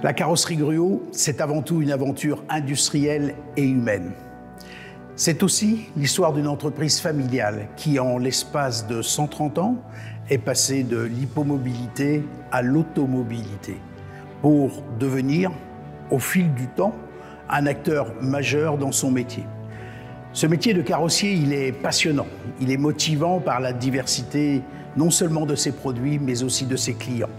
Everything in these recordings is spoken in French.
La carrosserie Gruaud, c'est avant tout une aventure industrielle et humaine. C'est aussi l'histoire d'une entreprise familiale qui, en l'espace de 130 ans, est passée de l'hypomobilité à l'automobilité pour devenir, au fil du temps, un acteur majeur dans son métier. Ce métier de carrossier, il est passionnant, il est motivant par la diversité non seulement de ses produits, mais aussi de ses clients.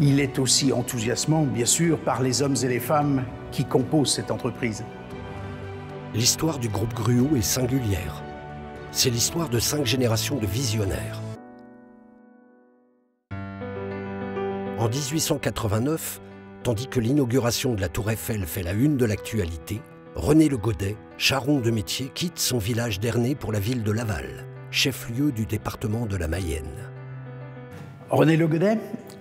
Il est aussi enthousiasmant, bien sûr, par les hommes et les femmes qui composent cette entreprise. L'histoire du groupe Gruaud est singulière. C'est l'histoire de 5 générations de visionnaires. En 1889, tandis que l'inauguration de la Tour Eiffel fait la une de l'actualité, René Le Godet, charron de métier, quitte son village d'Ernée pour la ville de Laval, chef-lieu du département de la Mayenne. René Le Godet,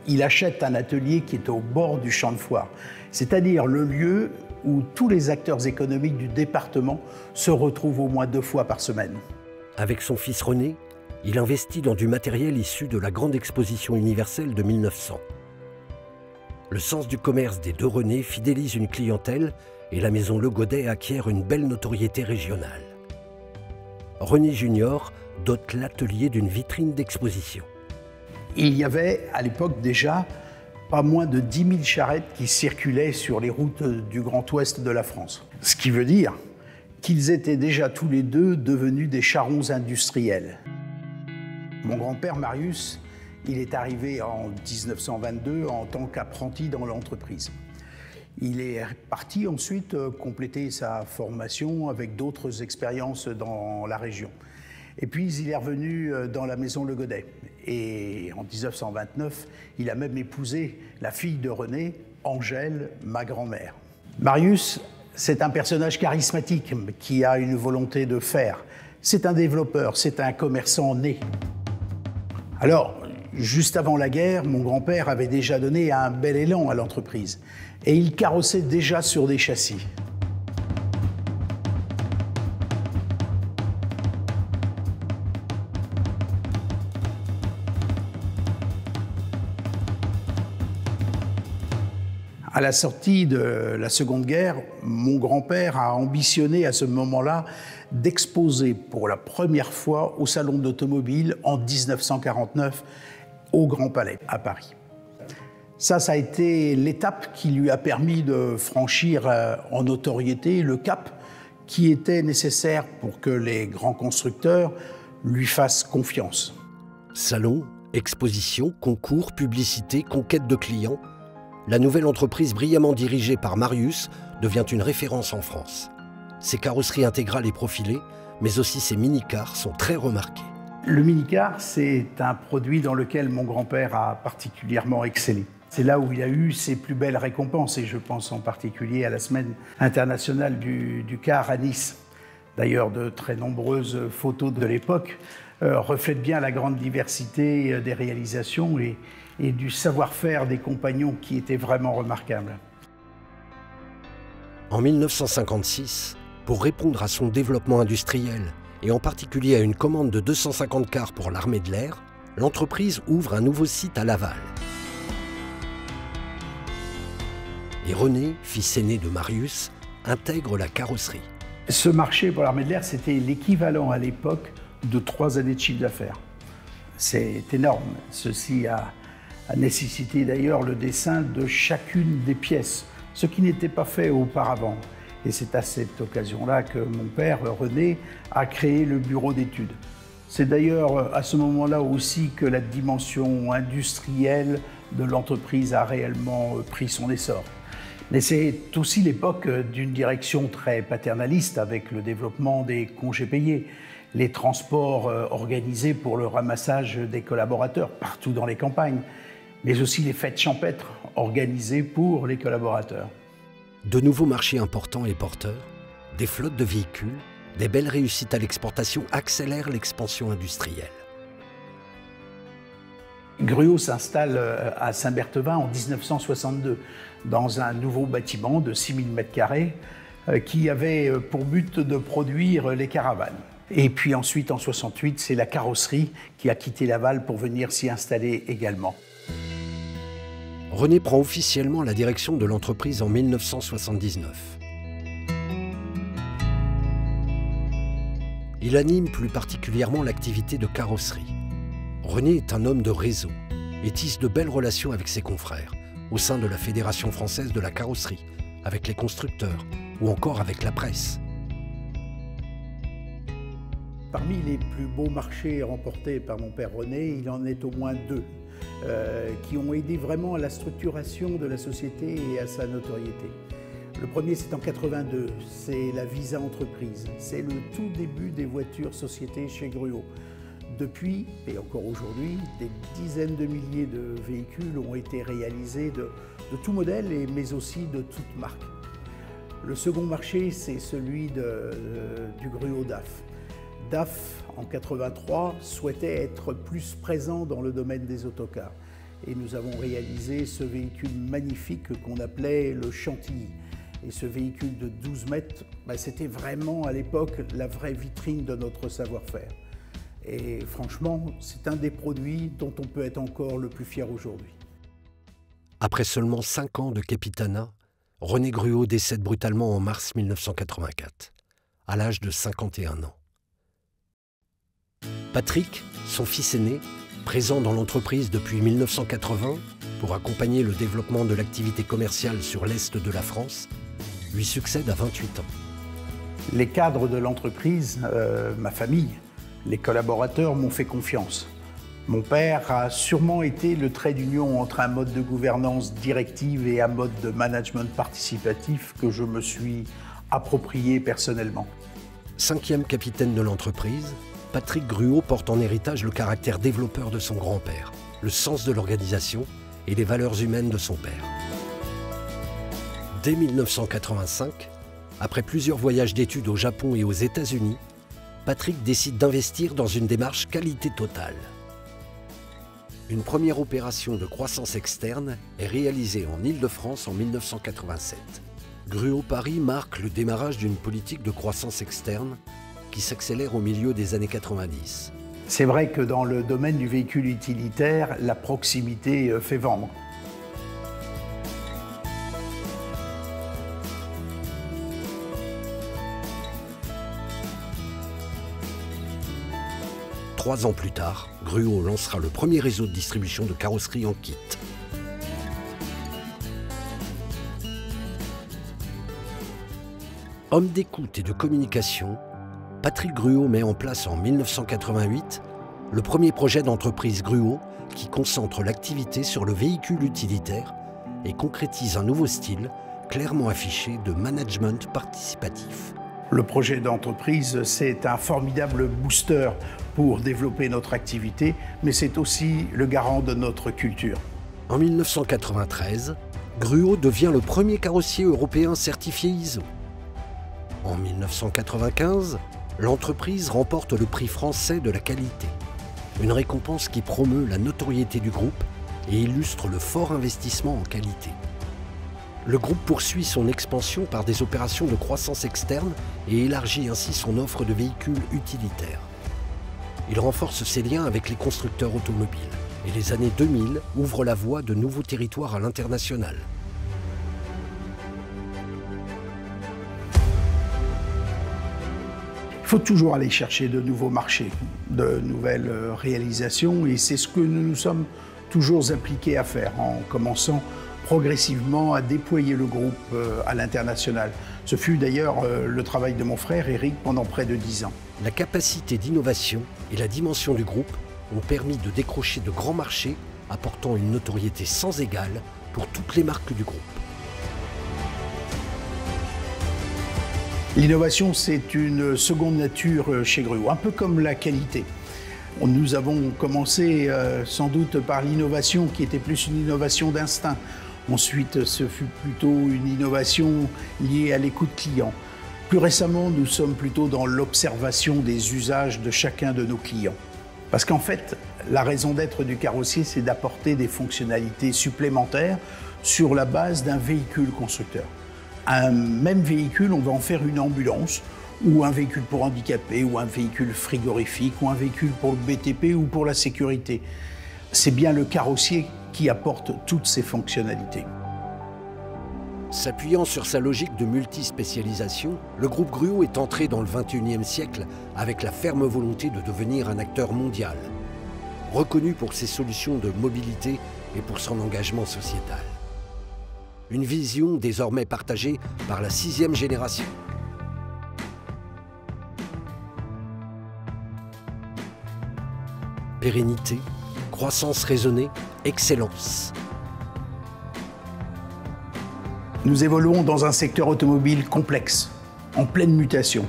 il achète un atelier qui est au bord du champ de foire, c'est-à-dire le lieu où tous les acteurs économiques du département se retrouvent au moins 2 fois par semaine. Avec son fils René, il investit dans du matériel issu de la grande exposition universelle de 1900. Le sens du commerce des deux René fidélise une clientèle et la maison Le Godet acquiert une belle notoriété régionale. René Junior dote l'atelier d'une vitrine d'exposition. Il y avait à l'époque déjà pas moins de 10 000 charrettes qui circulaient sur les routes du Grand Ouest de la France. Ce qui veut dire qu'ils étaient déjà tous les deux devenus des charrons industriels. Mon grand-père Marius, il est arrivé en 1922 en tant qu'apprenti dans l'entreprise. Il est parti ensuite compléter sa formation avec d'autres expériences dans la région. Et puis il est revenu dans la maison Le Godet. Et en 1929, il a même épousé la fille de René, Angèle, ma grand-mère. Marius, c'est un personnage charismatique qui a une volonté de faire. C'est un développeur, c'est un commerçant né. Alors, juste avant la guerre, mon grand-père avait déjà donné un bel élan à l'entreprise. Et il carrossait déjà sur des châssis. À la sortie de la Seconde Guerre, mon grand-père a ambitionné à ce moment-là d'exposer pour la première fois au Salon d'automobile en 1949 au Grand Palais à Paris. Ça a été l'étape qui lui a permis de franchir en notoriété le cap qui était nécessaire pour que les grands constructeurs lui fassent confiance. Salon, exposition, concours, publicité, conquête de clients, la nouvelle entreprise brillamment dirigée par Marius devient une référence en France. Ses carrosseries intégrales et profilées, mais aussi ses mini-cars sont très remarqués. Le mini-car, c'est un produit dans lequel mon grand-père a particulièrement excellé. C'est là où il a eu ses plus belles récompenses, et je pense en particulier à la Semaine internationale du car à Nice. D'ailleurs, de très nombreuses photos de l'époque reflètent bien la grande diversité des réalisations et du savoir-faire des compagnons qui était vraiment remarquable. En 1956, pour répondre à son développement industriel, et en particulier à une commande de 250 cars pour l'armée de l'air, l'entreprise ouvre un nouveau site à Laval. Et René, fils aîné de Marius, intègre la carrosserie. Ce marché pour l'armée de l'air, c'était l'équivalent à l'époque de 3 années de chiffre d'affaires. C'est énorme. Ceci a nécessité d'ailleurs le dessin de chacune des pièces, ce qui n'était pas fait auparavant. Et c'est à cette occasion-là que mon père, René, a créé le bureau d'études. C'est d'ailleurs à ce moment-là aussi que la dimension industrielle de l'entreprise a réellement pris son essor. Mais c'est aussi l'époque d'une direction très paternaliste avec le développement des congés payés, les transports organisés pour le ramassage des collaborateurs partout dans les campagnes, mais aussi les fêtes champêtres organisées pour les collaborateurs. De nouveaux marchés importants et porteurs, des flottes de véhicules, des belles réussites à l'exportation accélèrent l'expansion industrielle. Gruaud s'installe à Saint-Berthevin en 1962 dans un nouveau bâtiment de 6000 m² qui avait pour but de produire les caravanes. Et puis ensuite, en 68, c'est la carrosserie qui a quitté Laval pour venir s'y installer également. René prend officiellement la direction de l'entreprise en 1979. Il anime plus particulièrement l'activité de carrosserie. René est un homme de réseau et tisse de belles relations avec ses confrères, au sein de la Fédération française de la carrosserie, avec les constructeurs ou encore avec la presse. Parmi les plus beaux marchés remportés par mon père René, il en est au moins deux qui ont aidé vraiment à la structuration de la société et à sa notoriété. Le premier, c'est en 82, c'est la Visa Entreprise. C'est le tout début des voitures sociétés chez Gruau. Depuis, et encore aujourd'hui, des dizaines de milliers de véhicules ont été réalisés de tout modèle, mais aussi de toute marque. Le second marché, c'est celui du Gruau DAF. DAF, en 83, souhaitait être plus présent dans le domaine des autocars. Et nous avons réalisé ce véhicule magnifique qu'on appelait le Chantilly. Et ce véhicule de 12 mètres, c'était vraiment à l'époque la vraie vitrine de notre savoir-faire. Et franchement, c'est un des produits dont on peut être encore le plus fier aujourd'hui. Après seulement 5 ans de capitanat, René Gruau décède brutalement en mars 1984, à l'âge de 51 ans. Patrick, son fils aîné, présent dans l'entreprise depuis 1980 pour accompagner le développement de l'activité commerciale sur l'est de la France, lui succède à 28 ans. Les cadres de l'entreprise, ma famille, les collaborateurs m'ont fait confiance. Mon père a sûrement été le trait d'union entre un mode de gouvernance directive et un mode de management participatif que je me suis approprié personnellement. 5e capitaine de l'entreprise, Patrick Gruau porte en héritage le caractère développeur de son grand-père, le sens de l'organisation et les valeurs humaines de son père. Dès 1985, après plusieurs voyages d'études au Japon et aux États-Unis, Patrick décide d'investir dans une démarche qualité totale. Une première opération de croissance externe est réalisée en Île-de-France en 1987. Gruau Paris marque le démarrage d'une politique de croissance externe qui s'accélère au milieu des années 90. C'est vrai que dans le domaine du véhicule utilitaire, la proximité fait vendre. 3 ans plus tard, Gruau lancera le premier réseau de distribution de carrosserie en kit. Homme d'écoute et de communication, Patrick Gruau met en place en 1988 le premier projet d'entreprise Gruau qui concentre l'activité sur le véhicule utilitaire et concrétise un nouveau style clairement affiché de management participatif. Le projet d'entreprise, c'est un formidable booster pour développer notre activité, mais c'est aussi le garant de notre culture. En 1993, Gruau devient le premier carrossier européen certifié ISO. En 1995, l'entreprise remporte le prix français de la qualité, une récompense qui promeut la notoriété du groupe et illustre le fort investissement en qualité. Le groupe poursuit son expansion par des opérations de croissance externe et élargit ainsi son offre de véhicules utilitaires. Il renforce ses liens avec les constructeurs automobiles et les années 2000 ouvrent la voie de nouveaux territoires à l'international. Il faut toujours aller chercher de nouveaux marchés, de nouvelles réalisations, et c'est ce que nous nous sommes toujours appliqués à faire, en commençant progressivement à déployer le groupe à l'international. Ce fut d'ailleurs le travail de mon frère Eric pendant près de 10 ans. La capacité d'innovation et la dimension du groupe ont permis de décrocher de grands marchés, apportant une notoriété sans égale pour toutes les marques du groupe. L'innovation, c'est une seconde nature chez Gruau, un peu comme la qualité. Nous avons commencé sans doute par l'innovation qui était plus une innovation d'instinct. Ensuite, ce fut plutôt une innovation liée à l'écoute client. Plus récemment, nous sommes plutôt dans l'observation des usages de chacun de nos clients. Parce qu'en fait, la raison d'être du carrossier, c'est d'apporter des fonctionnalités supplémentaires sur la base d'un véhicule constructeur. Un même véhicule, on va en faire une ambulance, ou un véhicule pour handicapés, ou un véhicule frigorifique, ou un véhicule pour le BTP ou pour la sécurité. C'est bien le carrossier qui apporte toutes ces fonctionnalités. S'appuyant sur sa logique de multispécialisation, le groupe Gruau est entré dans le XXIe siècle avec la ferme volonté de devenir un acteur mondial, reconnu pour ses solutions de mobilité et pour son engagement sociétal. Une vision désormais partagée par la 6e génération. Pérennité, croissance raisonnée, excellence. Nous évoluons dans un secteur automobile complexe, en pleine mutation.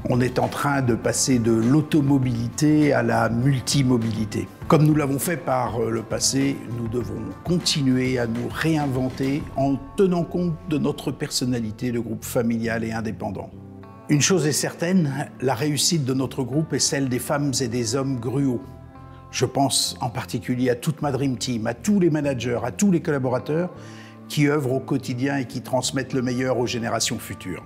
On est en train de passer de l'automobilité à la multimobilité. Comme nous l'avons fait par le passé, nous devons continuer à nous réinventer en tenant compte de notre personnalité de groupe familial et indépendant. Une chose est certaine, la réussite de notre groupe est celle des femmes et des hommes Gruau. Je pense en particulier à toute ma Dream Team, à tous les managers, à tous les collaborateurs qui œuvrent au quotidien et qui transmettent le meilleur aux générations futures.